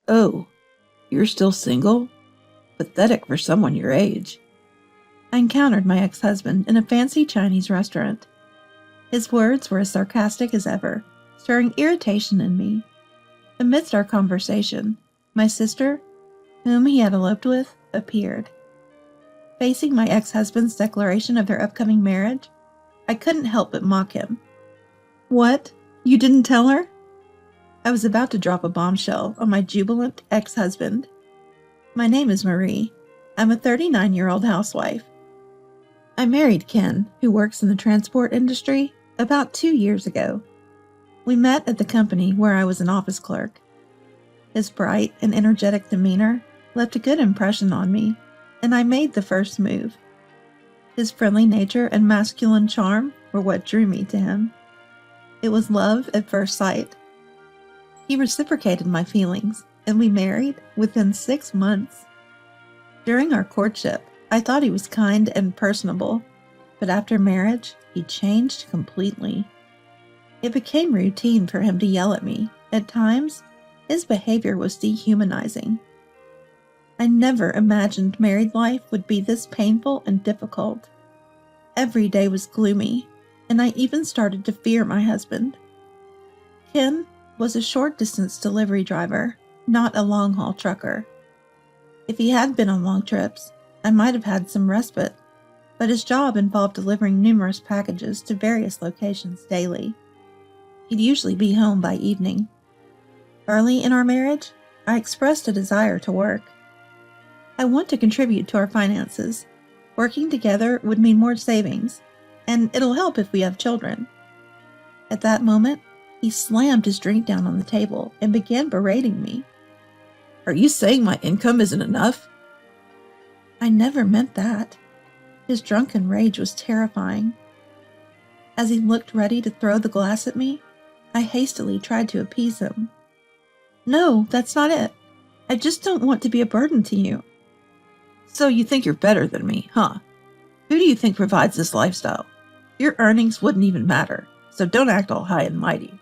Oh, you're still single? Pathetic for someone your age. I encountered my ex-husband in a fancy Chinese restaurant. His words were as sarcastic as ever, stirring irritation in me. Amidst our conversation, my sister, whom he had eloped with, appeared. Facing my ex-husband's declaration of their upcoming marriage, I couldn't help but mock him. What? You didn't tell her? I was about to drop a bombshell on my jubilant ex-husband. My name is Marie. I'm a 39-year-old housewife. I married Ken, who works in the transport industry, about 2 years ago. We met at the company where I was an office clerk. His bright and energetic demeanor left a good impression on me, and I made the first move. His friendly nature and masculine charm were what drew me to him. It was love at first sight. He reciprocated my feelings, and we married within 6 months. During our courtship, I thought he was kind and personable, but after marriage, he changed completely. It became routine for him to yell at me. At times, his behavior was dehumanizing. I never imagined married life would be this painful and difficult. Every day was gloomy, and I even started to fear my husband. Ken was a short-distance delivery driver, not a long-haul trucker. If he had been on long trips, I might have had some respite, but his job involved delivering numerous packages to various locations daily. He'd usually be home by evening. Early in our marriage, I expressed a desire to work. I want to contribute to our finances. Working together would mean more savings, and it'll help if we have children. At that moment, he slammed his drink down on the table and began berating me. Are you saying my income isn't enough? I never meant that. His drunken rage was terrifying. As he looked ready to throw the glass at me, I hastily tried to appease him. No, that's not it. I just don't want to be a burden to you. So you think you're better than me, huh? Who do you think provides this lifestyle? Your earnings wouldn't even matter, so don't act all high and mighty.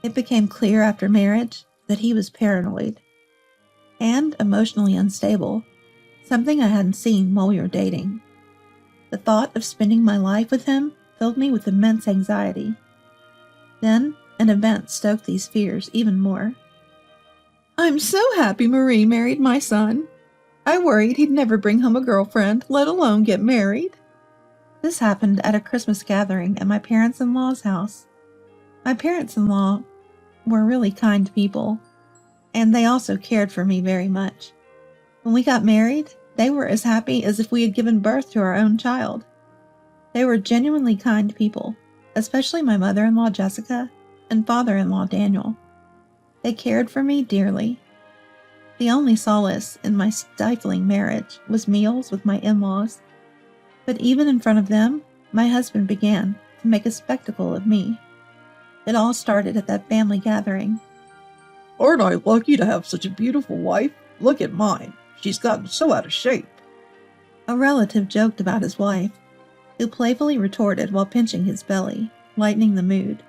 It became clear after marriage that he was paranoid and emotionally unstable, something I hadn't seen while we were dating. The thought of spending my life with him filled me with immense anxiety. Then, an event stoked these fears even more. I'm so happy Marie married my son. I worried he'd never bring home a girlfriend, let alone get married. This happened at a Christmas gathering at my parents-in-law's house. My parents-in-law were really kind people, and they also cared for me very much. When we got married, they were as happy as if we had given birth to our own child. They were genuinely kind people, especially my mother-in-law Jessica and father-in-law Daniel. They cared for me dearly. The only solace in my stifling marriage was meals with my in-laws, but even in front of them, my husband began to make a spectacle of me. It all started at that family gathering. Aren't I lucky to have such a beautiful wife? Look at mine. She's gotten so out of shape. A relative joked about his wife, who playfully retorted while pinching his belly, lightening the mood.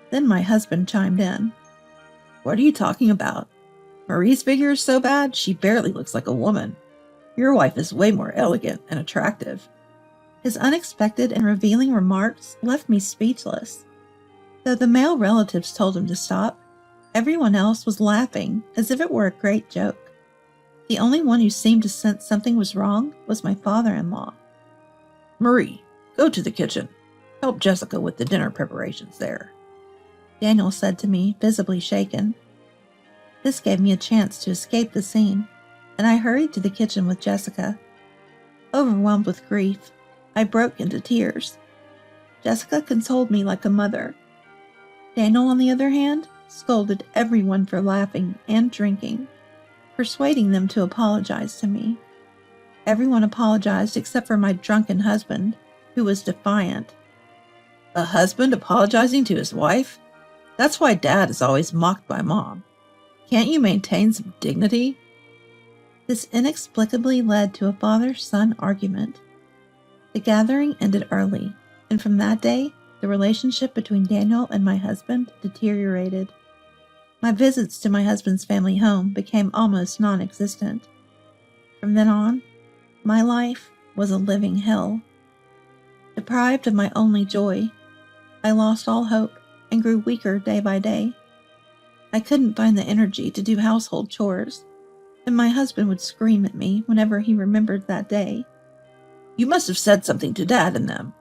Then my husband chimed in. What are you talking about? Marie's figure is so bad, she barely looks like a woman. Your wife is way more elegant and attractive. His unexpected and revealing remarks left me speechless. Though the male relatives told him to stop, everyone else was laughing as if it were a great joke. The only one who seemed to sense something was wrong was my father-in-law. Marie, go to the kitchen. Help Jessica with the dinner preparations there. Daniel said to me, visibly shaken. This gave me a chance to escape the scene, and I hurried to the kitchen with Jessica. Overwhelmed with grief, I broke into tears. Jessica consoled me like a mother. Daniel, on the other hand, scolded everyone for laughing and drinking, persuading them to apologize to me. Everyone apologized except for my drunken husband, who was defiant. A husband apologizing to his wife? That's why Dad is always mocked by Mom. Can't you maintain some dignity? This inexplicably led to a father-son argument. The gathering ended early, and from that day, the relationship between Daniel and my husband deteriorated. My visits to my husband's family home became almost non-existent. From then on, my life was a living hell. Deprived of my only joy, I lost all hope and grew weaker day by day. I couldn't find the energy to do household chores, and my husband would scream at me whenever he remembered that day. "You must have said something to Dad and them.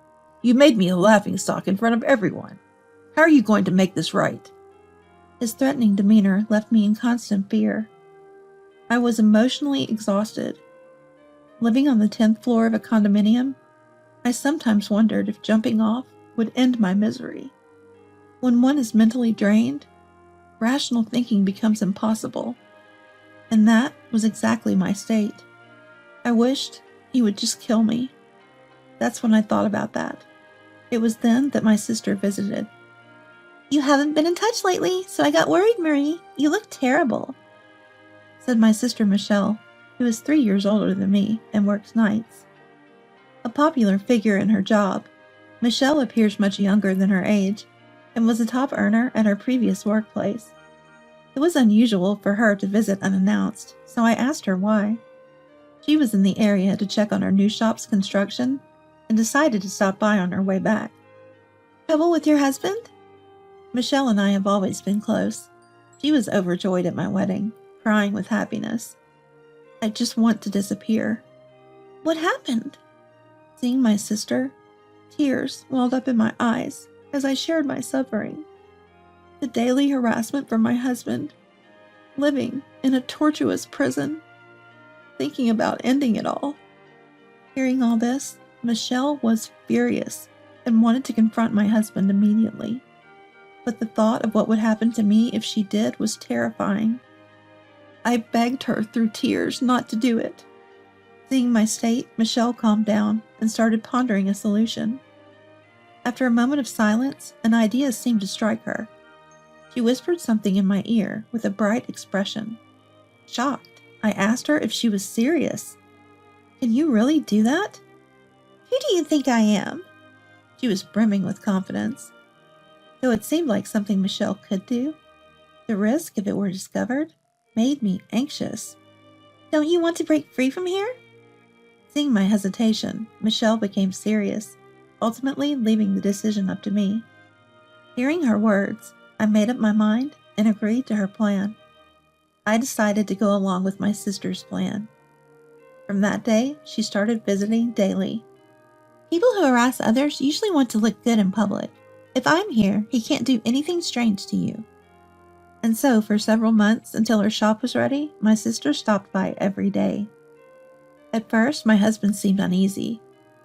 You made me a laughingstock in front of everyone. How are you going to make this right?" His threatening demeanor left me in constant fear. I was emotionally exhausted. Living on the 10th floor of a condominium, I sometimes wondered if jumping off would end my misery. When one is mentally drained, rational thinking becomes impossible. And that was exactly my state. I wished he would just kill me. That's when I thought about that. It was then that my sister visited. "You haven't been in touch lately, so I got worried, Marie. You look terrible," said my sister Michelle, who is 3 years older than me and works nights. A popular figure in her job, Michelle appears much younger than her age and was a top earner at her previous workplace. It was unusual for her to visit unannounced, so I asked her why. She was in the area to check on her new shop's construction and decided to stop by on her way back. "Trouble with your husband?" Michelle and I have always been close. She was overjoyed at my wedding, crying with happiness. I just want to disappear. "What happened?" Seeing my sister, tears welled up in my eyes as I shared my suffering. The daily harassment from my husband, living in a tortuous prison, thinking about ending it all. Hearing all this, Michelle was furious and wanted to confront my husband immediately. But the thought of what would happen to me if she did was terrifying. I begged her through tears not to do it. Seeing my state, Michelle calmed down and started pondering a solution. After a moment of silence, an idea seemed to strike her. She whispered something in my ear with a bright expression. Shocked, I asked her if she was serious. "Can you really do that?" "Who do you think I am?" She was brimming with confidence. Though it seemed like something Michelle could do, the risk, if it were discovered, made me anxious. "Don't you want to break free from here?" Seeing my hesitation, Michelle became serious, ultimately leaving the decision up to me. Hearing her words, I made up my mind and agreed to her plan. I decided to go along with my sister's plan. From that day, she started visiting daily. "People who harass others usually want to look good in public. If I'm here, he can't do anything strange to you." And so, for several months until her shop was ready, my sister stopped by every day. At first, my husband seemed uneasy,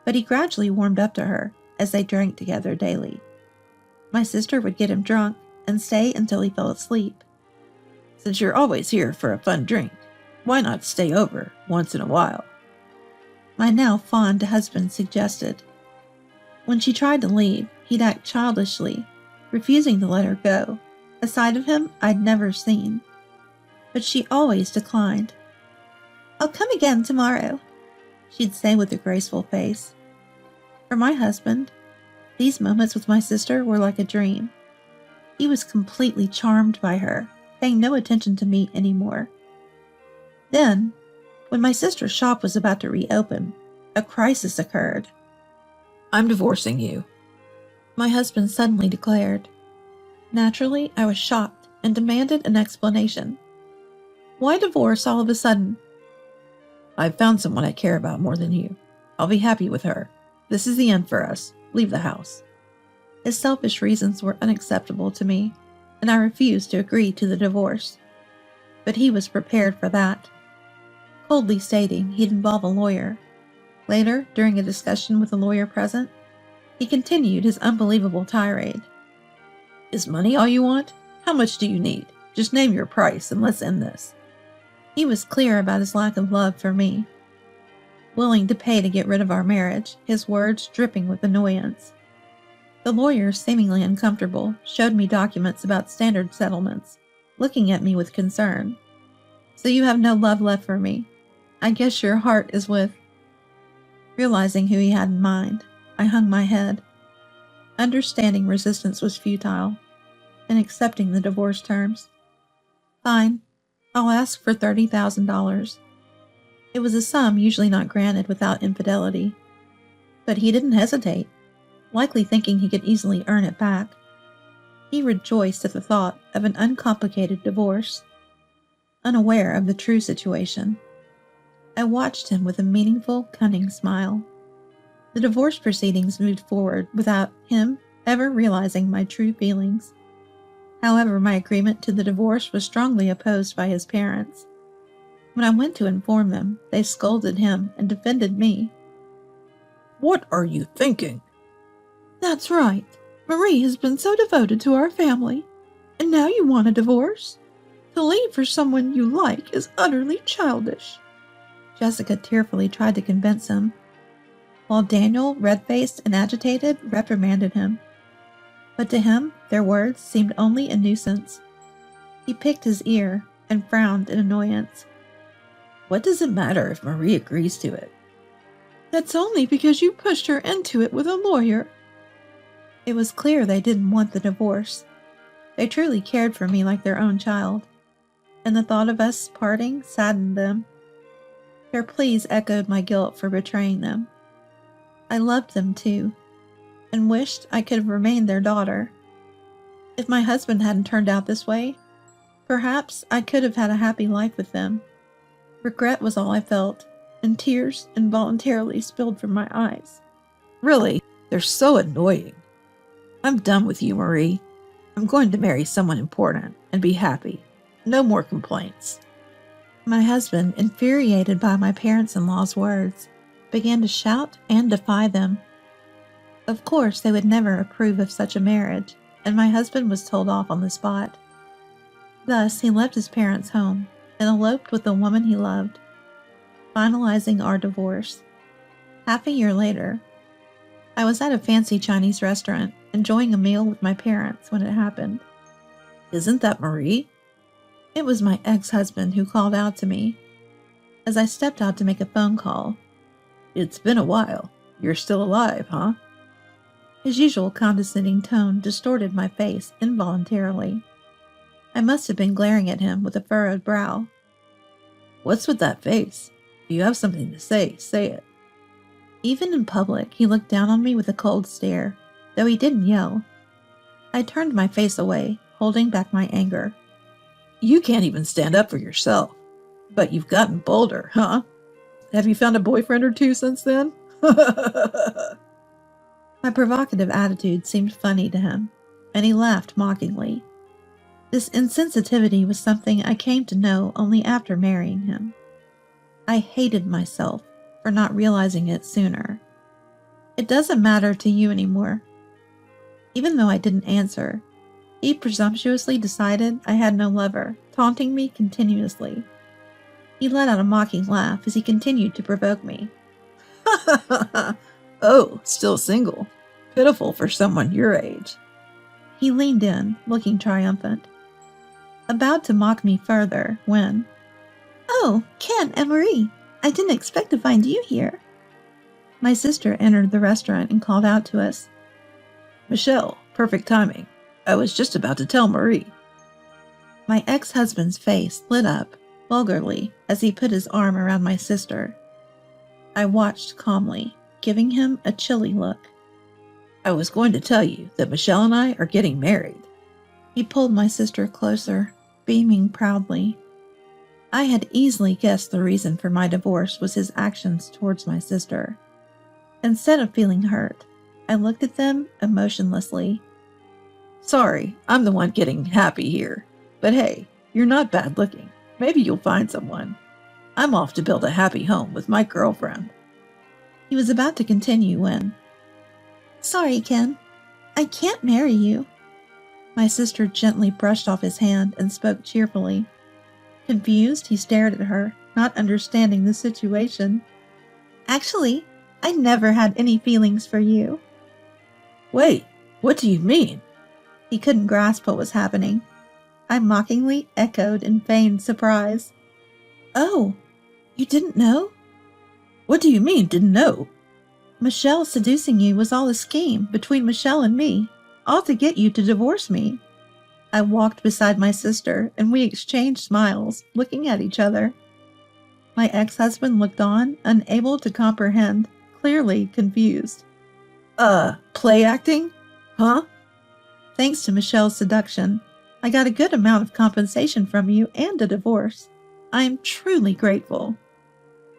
but he gradually warmed up to her as they drank together daily. My sister would get him drunk and stay until he fell asleep. "Since you're always here for a fun drink, why not stay over once in a while?" my now fond husband suggested. When she tried to leave, he'd act childishly, refusing to let her go, a side of him I'd never seen. But she always declined. "I'll come again tomorrow," she'd say with a graceful face. For my husband, these moments with my sister were like a dream. He was completely charmed by her, paying no attention to me anymore. Then, when my sister's shop was about to reopen, a crisis occurred. "I'm divorcing you," my husband suddenly declared. Naturally, I was shocked and demanded an explanation. "Why divorce all of a sudden?" "I've found someone I care about more than you. I'll be happy with her. This is the end for us. Leave the house." His selfish reasons were unacceptable to me, and I refused to agree to the divorce. But he was prepared for that, coldly stating he'd involve a lawyer. Later, during a discussion with a lawyer present, he continued his unbelievable tirade. "Is money all you want? How much do you need? Just name your price and let's end this." He was clear about his lack of love for me, willing to pay to get rid of our marriage, his words dripping with annoyance. The lawyer, seemingly uncomfortable, showed me documents about standard settlements, looking at me with concern. "So you have no love left for me. I guess your heart is with..." Realizing who he had in mind, I hung my head. Understanding resistance was futile, and accepting the divorce terms. Fine, I'll ask for $30,000. It was a sum usually not granted without infidelity. But he didn't hesitate, likely thinking he could easily earn it back. He rejoiced at the thought of an uncomplicated divorce. Unaware of the true situation, I watched him with a meaningful, cunning smile. The divorce proceedings moved forward without him ever realizing my true feelings. However, my agreement to the divorce was strongly opposed by his parents. When I went to inform them, they scolded him and defended me. What are you thinking? That's right. Marie has been so devoted to our family, and now you want a divorce? To leave for someone you like is utterly childish. Jessica tearfully tried to convince him, while Daniel, red-faced and agitated, reprimanded him. But to him, their words seemed only a nuisance. He picked his ear and frowned in annoyance. What does it matter if Marie agrees to it? That's only because you pushed her into it with a lawyer. It was clear they didn't want the divorce. They truly cared for me like their own child, and the thought of us parting saddened them. Their pleas echoed my guilt for betraying them. I loved them too, and wished I could have remained their daughter. If my husband hadn't turned out this way, perhaps I could have had a happy life with them. Regret was all I felt, and tears involuntarily spilled from my eyes. Really, they're so annoying. I'm done with you, Marie. I'm going to marry someone important and be happy. No more complaints. My husband, infuriated by my parents-in-law's words, began to shout and defy them. Of course, they would never approve of such a marriage, and my husband was told off on the spot. Thus, he left his parents' home and eloped with the woman he loved, finalizing our divorce. Half a year later, I was at a fancy Chinese restaurant, enjoying a meal with my parents when it happened. Isn't that Marie? It was my ex-husband who called out to me as I stepped out to make a phone call. It's been a while. You're still alive, huh? His usual condescending tone distorted my face involuntarily. I must have been glaring at him with a furrowed brow. What's with that face? If you have something to say it. Even in public, he looked down on me with a cold stare, though he didn't yell. I turned my face away, holding back my anger. You can't even stand up for yourself. But you've gotten bolder, huh? Have you found a boyfriend or two since then? My provocative attitude seemed funny to him, and he laughed mockingly. This insensitivity was something I came to know only after marrying him. I hated myself for not realizing it sooner. It doesn't matter to you anymore. Even though I didn't answer, he presumptuously decided I had no lover, taunting me continuously. He let out a mocking laugh as he continued to provoke me. Oh, still single. Pitiful for someone your age. He leaned in, looking triumphant, about to mock me further when, "Oh, Ken and Marie, I didn't expect to find you here." My sister entered the restaurant and called out to us. Michelle, perfect timing. I was just about to tell Marie. My ex-husband's face lit up vulgarly as he put his arm around my sister. I watched calmly, giving him a chilly look. I was going to tell you that Michelle and I are getting married. He pulled my sister closer, beaming proudly. I had easily guessed the reason for my divorce was his actions towards my sister. Instead of feeling hurt, I looked at them emotionlessly. Sorry, I'm the one getting happy here. But hey, you're not bad looking. Maybe you'll find someone. I'm off to build a happy home with my girlfriend. He was about to continue when, "Sorry, Ken. I can't marry you." My sister gently brushed off his hand and spoke cheerfully. Confused, he stared at her, not understanding the situation. "Actually, I never had any feelings for you." Wait, what do you mean? He couldn't grasp what was happening. I mockingly echoed in feigned surprise. "Oh, you didn't know?" What do you mean, didn't know? "Michelle seducing you was all a scheme between Michelle and me, all to get you to divorce me." I walked beside my sister, and we exchanged smiles, looking at each other. My ex-husband looked on, unable to comprehend, clearly confused. Play acting? Huh? Thanks to Michelle's seduction, I got a good amount of compensation from you and a divorce. I am truly grateful.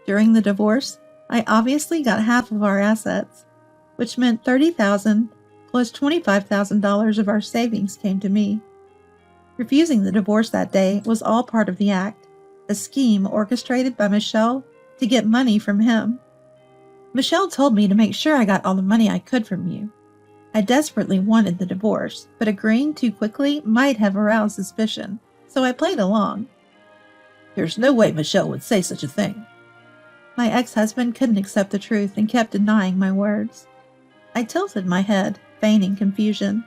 During the divorce, I obviously got half of our assets, which meant $30,000 plus $25,000 of our savings came to me. Refusing the divorce that day was all part of the act, a scheme orchestrated by Michelle to get money from him. Michelle told me to make sure I got all the money I could from you. I desperately wanted the divorce, but agreeing too quickly might have aroused suspicion, so I played along. There's no way Michelle would say such a thing. My ex-husband couldn't accept the truth and kept denying my words. I tilted my head, feigning confusion.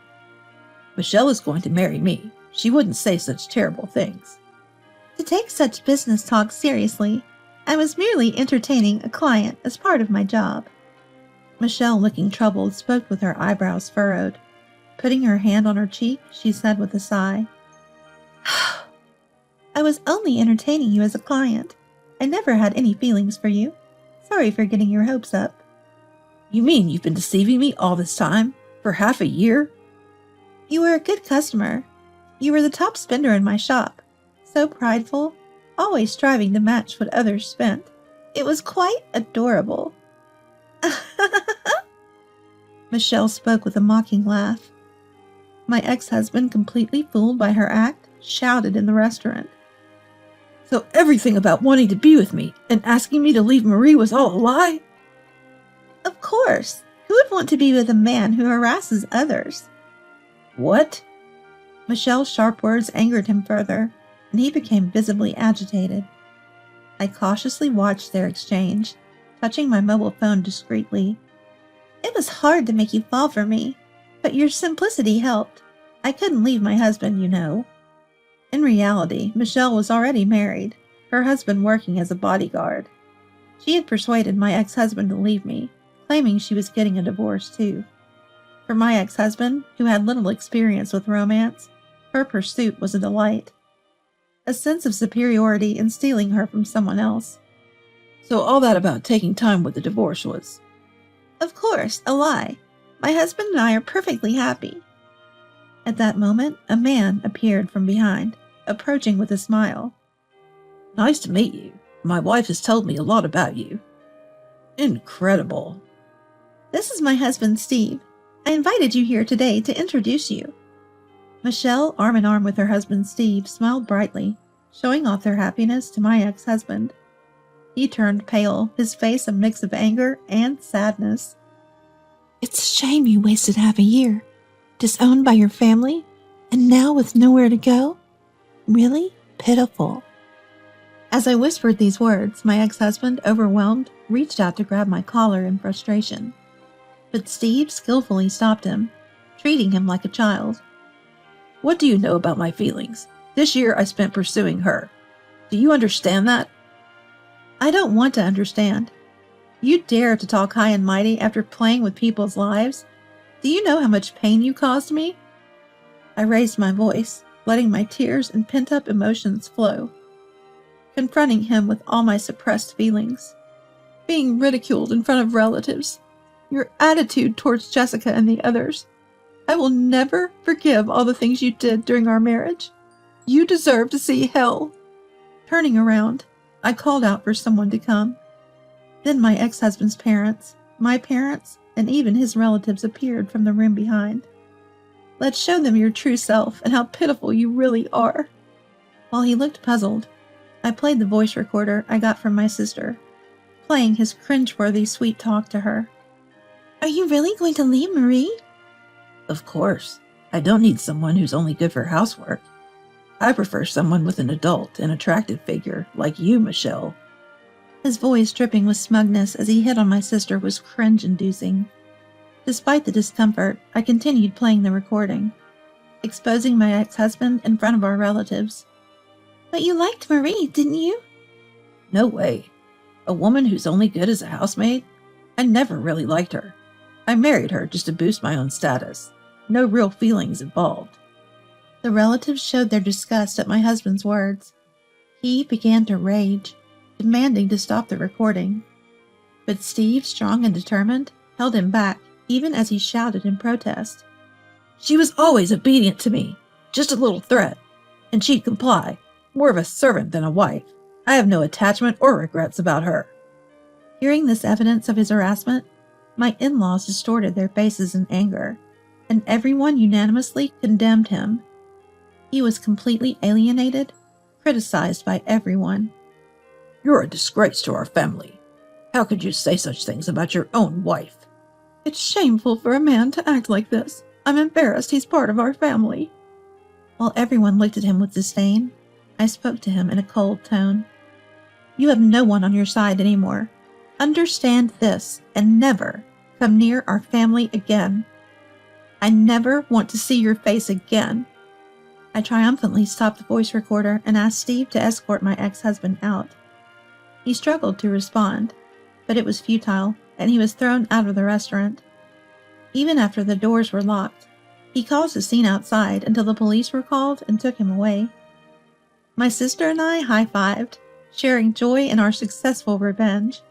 Michelle is going to marry me. She wouldn't say such terrible things. To take such business talk seriously, I was merely entertaining a client as part of my job. Michelle, looking troubled, spoke with her eyebrows furrowed. Putting her hand on her cheek, she said with a sigh, I was only entertaining you as a client. I never had any feelings for you. Sorry for getting your hopes up. You mean you've been deceiving me all this time? For half a year? You were a good customer. You were the top spender in my shop. So prideful, always striving to match what others spent. It was quite adorable. Michelle spoke with a mocking laugh. My ex-husband, completely fooled by her act, shouted in the restaurant. So everything about wanting to be with me and asking me to leave Marie was all a lie? Of course. Who would want to be with a man who harasses others? What? Michelle's sharp words angered him further, and he became visibly agitated. I cautiously watched their exchange, touching my mobile phone discreetly. It was hard to make you fall for me, but your simplicity helped. I couldn't leave my husband, you know. In reality, Michelle was already married, her husband working as a bodyguard. She had persuaded my ex-husband to leave me, claiming she was getting a divorce too. For my ex-husband, who had little experience with romance, her pursuit was a delight. A sense of superiority in stealing her from someone else. So all that about taking time with the divorce was... Of course, a lie. My husband and I are perfectly happy. At that moment, a man appeared from behind, approaching with a smile. Nice to meet you. My wife has told me a lot about you. Incredible. This is my husband, Steve. I invited you here today to introduce you. Michelle, arm in arm with her husband, Steve, smiled brightly, showing off their happiness to my ex-husband. He turned pale, his face a mix of anger and sadness. It's a shame you wasted half a year, disowned by your family, and now with nowhere to go? Really pitiful. As I whispered these words, my ex-husband, overwhelmed, reached out to grab my collar in frustration. But Steve skillfully stopped him, treating him like a child. What do you know about my feelings? This year I spent pursuing her. Do you understand that? I don't want to understand. You dare to talk high and mighty after playing with people's lives? Do you know how much pain you caused me? I raised my voice, letting my tears and pent-up emotions flow. Confronting him with all my suppressed feelings. Being ridiculed in front of relatives. Your attitude towards Jessica and the others. I will never forgive all the things you did during our marriage. You deserve to see hell. Turning around, I called out for someone to come. Then my ex-husband's parents, my parents, and even his relatives appeared from the room behind. Let's show them your true self and how pitiful you really are. While he looked puzzled, I played the voice recorder I got from my sister, playing his cringeworthy sweet talk to her. Are you really going to leave Marie? Of course. I don't need someone who's only good for housework. I prefer someone with an adult and attractive figure, like you, Michelle. His voice dripping with smugness as he hit on my sister was cringe-inducing. Despite the discomfort, I continued playing the recording, exposing my ex-husband in front of our relatives. But you liked Marie, didn't you? No way. A woman who's only good as a housemaid? I never really liked her. I married her just to boost my own status. No real feelings involved. The relatives showed their disgust at my husband's words. He began to rage, demanding to stop the recording. But Steve, strong and determined, held him back, even as he shouted in protest. She was always obedient to me, just a little threat, and she'd comply, more of a servant than a wife. I have no attachment or regrets about her. Hearing this evidence of his harassment, my in-laws distorted their faces in anger, and everyone unanimously condemned him. He was completely alienated, criticized by everyone. You're a disgrace to our family. How could you say such things about your own wife? It's shameful for a man to act like this. I'm embarrassed he's part of our family. While everyone looked at him with disdain, I spoke to him in a cold tone. You have no one on your side anymore. Understand this and never come near our family again. I never want to see your face again. I triumphantly stopped the voice recorder and asked Steve to escort my ex-husband out. He struggled to respond, but it was futile, and he was thrown out of the restaurant. Even after the doors were locked, he caused a scene outside until the police were called and took him away. My sister and I high-fived, sharing joy in our successful revenge.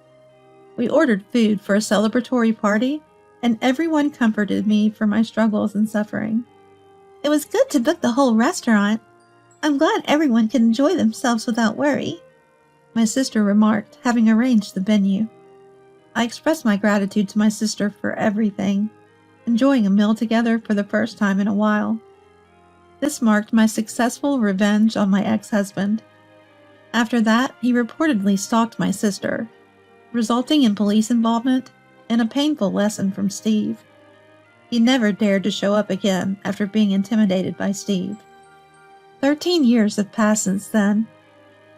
We ordered food for a celebratory party, and everyone comforted me for my struggles and suffering. It was good to book the whole restaurant. I'm glad everyone could enjoy themselves without worry, my sister remarked, having arranged the venue. I expressed my gratitude to my sister for everything, enjoying a meal together for the first time in a while. This marked my successful revenge on my ex-husband. After that, he reportedly stalked my sister, resulting in police involvement and a painful lesson from Steve. He never dared to show up again after being intimidated by Steve. 13 years have passed since then,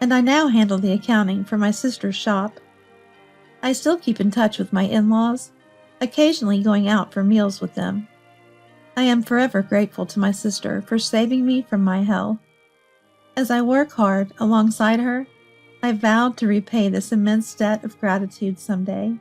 and I now handle the accounting for my sister's shop. I still keep in touch with my in-laws, occasionally going out for meals with them. I am forever grateful to my sister for saving me from my hell. As I work hard alongside her, I vowed to repay this immense debt of gratitude someday.